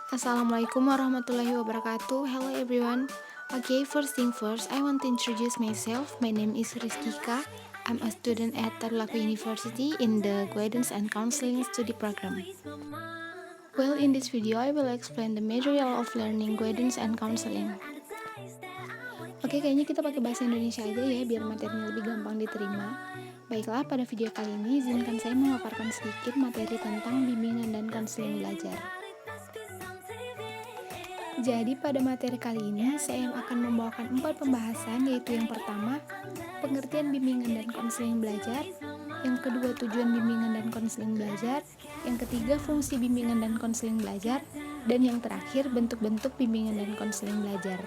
Assalamualaikum warahmatullahi wabarakatuh. Hello everyone. Okay, first thing first, I want to introduce myself. My name is Rizkika. I'm a student at Tadulako University in the Guidance and Counseling Study Program. Well, in this video, I will explain the material of learning guidance and counseling. Oke, kayaknya kita pakai bahasa Indonesia aja ya, biar materinya lebih gampang diterima. Baiklah, pada video kali ini izinkan saya memaparkan sedikit materi tentang bimbingan dan konseling belajar. Jadi pada materi kali ini saya akan membawakan 4 pembahasan, yaitu yang pertama, pengertian bimbingan dan konseling belajar, yang kedua, tujuan bimbingan dan konseling belajar, yang ketiga, fungsi bimbingan dan konseling belajar, dan yang terakhir, bentuk-bentuk bimbingan dan konseling belajar.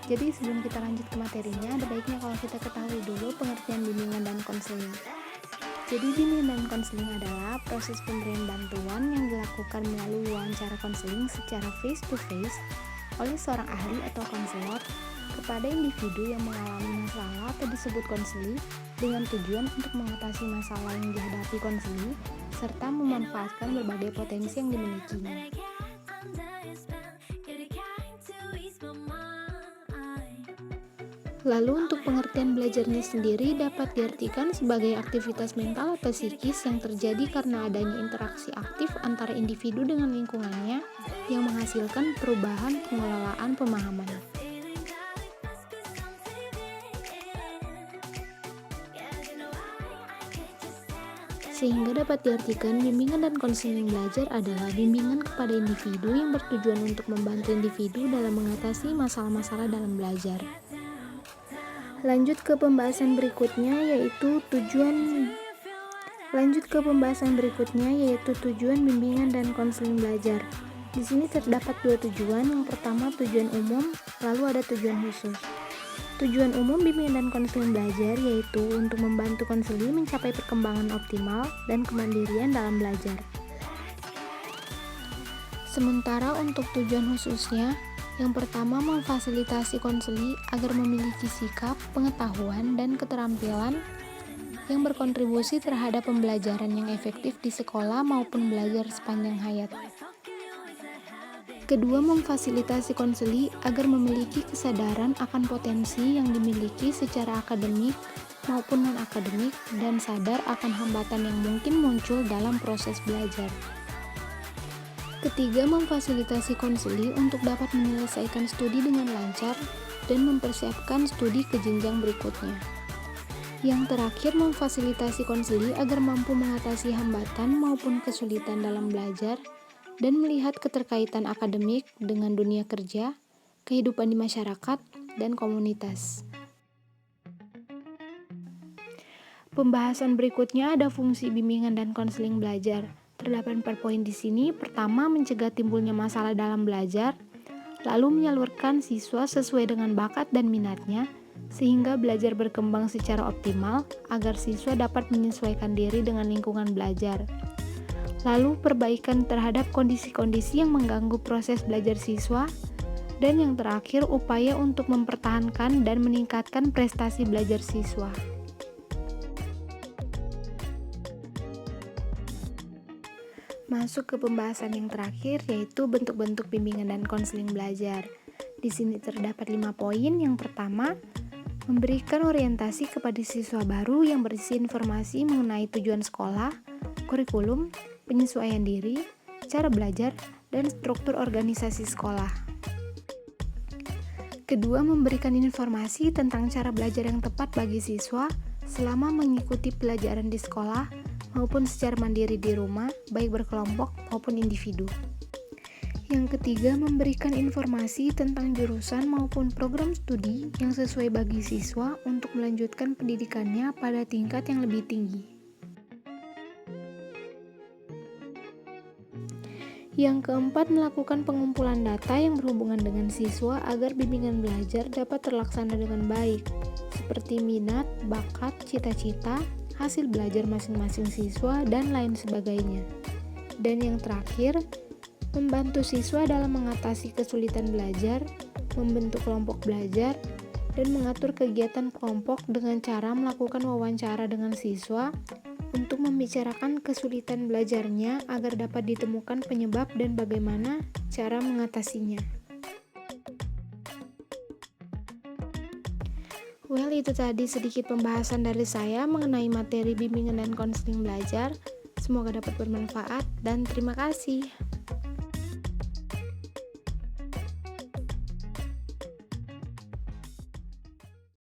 Jadi sebelum kita lanjut ke materinya, ada baiknya kalau kita ketahui dulu pengertian bimbingan dan konseling. Jadi bimbingan dan konseling adalah proses pemberian bantuan yang dilakukan melalui wawancara konseling secara face to face oleh seorang ahli atau konselor kepada individu yang mengalami masalah atau disebut konseli dengan tujuan untuk mengatasi masalah yang dihadapi konseli serta memanfaatkan berbagai potensi yang dimilikinya. Lalu untuk pengertian belajarnya sendiri dapat diartikan sebagai aktivitas mental atau psikis yang terjadi karena adanya interaksi aktif antara individu dengan lingkungannya yang menghasilkan perubahan pengelolaan pemahaman. Sehingga dapat diartikan bimbingan dan konseling belajar adalah bimbingan kepada individu yang bertujuan untuk membantu individu dalam mengatasi masalah-masalah dalam belajar. Lanjut ke pembahasan berikutnya yaitu tujuan bimbingan dan konseling belajar. Di sini terdapat 2 tujuan. Yang pertama tujuan umum, lalu ada tujuan khusus. Tujuan umum bimbingan dan konseling belajar yaitu untuk membantu konseli mencapai perkembangan optimal dan kemandirian dalam belajar. Sementara untuk tujuan khususnya, yang pertama, memfasilitasi konseli agar memiliki sikap, pengetahuan, dan keterampilan yang berkontribusi terhadap pembelajaran yang efektif di sekolah maupun belajar sepanjang hayat. Kedua, memfasilitasi konseli agar memiliki kesadaran akan potensi yang dimiliki secara akademik maupun non-akademik dan sadar akan hambatan yang mungkin muncul dalam proses belajar. Ketiga, memfasilitasi konseli untuk dapat menyelesaikan studi dengan lancar dan mempersiapkan studi ke jenjang berikutnya. Yang terakhir, memfasilitasi konseli agar mampu mengatasi hambatan maupun kesulitan dalam belajar dan melihat keterkaitan akademik dengan dunia kerja, kehidupan di masyarakat, dan komunitas. Pembahasan berikutnya ada fungsi bimbingan dan konseling belajar. Terdapat 4 poin di sini. Pertama, mencegah timbulnya masalah dalam belajar, lalu menyalurkan siswa sesuai dengan bakat dan minatnya, sehingga belajar berkembang secara optimal agar siswa dapat menyesuaikan diri dengan lingkungan belajar. Lalu, perbaikan terhadap kondisi-kondisi yang mengganggu proses belajar siswa, dan yang terakhir, upaya untuk mempertahankan dan meningkatkan prestasi belajar siswa. Masuk ke pembahasan yang terakhir yaitu bentuk-bentuk bimbingan dan konseling belajar. Di sini terdapat 5 poin. Yang pertama, memberikan orientasi kepada siswa baru yang berisi informasi mengenai tujuan sekolah, kurikulum, penyesuaian diri, cara belajar, dan struktur organisasi sekolah. Kedua, memberikan informasi tentang cara belajar yang tepat bagi siswa selama mengikuti pelajaran di sekolah maupun secara mandiri di rumah, baik berkelompok maupun individu. Yang ketiga, memberikan informasi tentang jurusan maupun program studi yang sesuai bagi siswa untuk melanjutkan pendidikannya pada tingkat yang lebih tinggi. Yang keempat, melakukan pengumpulan data yang berhubungan dengan siswa agar bimbingan belajar dapat terlaksana dengan baik, seperti minat, bakat, cita-cita, hasil belajar masing-masing siswa, dan lain sebagainya. Dan yang terakhir, membantu siswa dalam mengatasi kesulitan belajar, membentuk kelompok belajar, dan mengatur kegiatan kelompok dengan cara melakukan wawancara dengan siswa untuk memilih membicarakan kesulitan belajarnya agar dapat ditemukan penyebab dan bagaimana cara mengatasinya. Well, itu tadi sedikit pembahasan dari saya mengenai materi bimbingan dan konseling belajar. Semoga dapat bermanfaat dan terima kasih.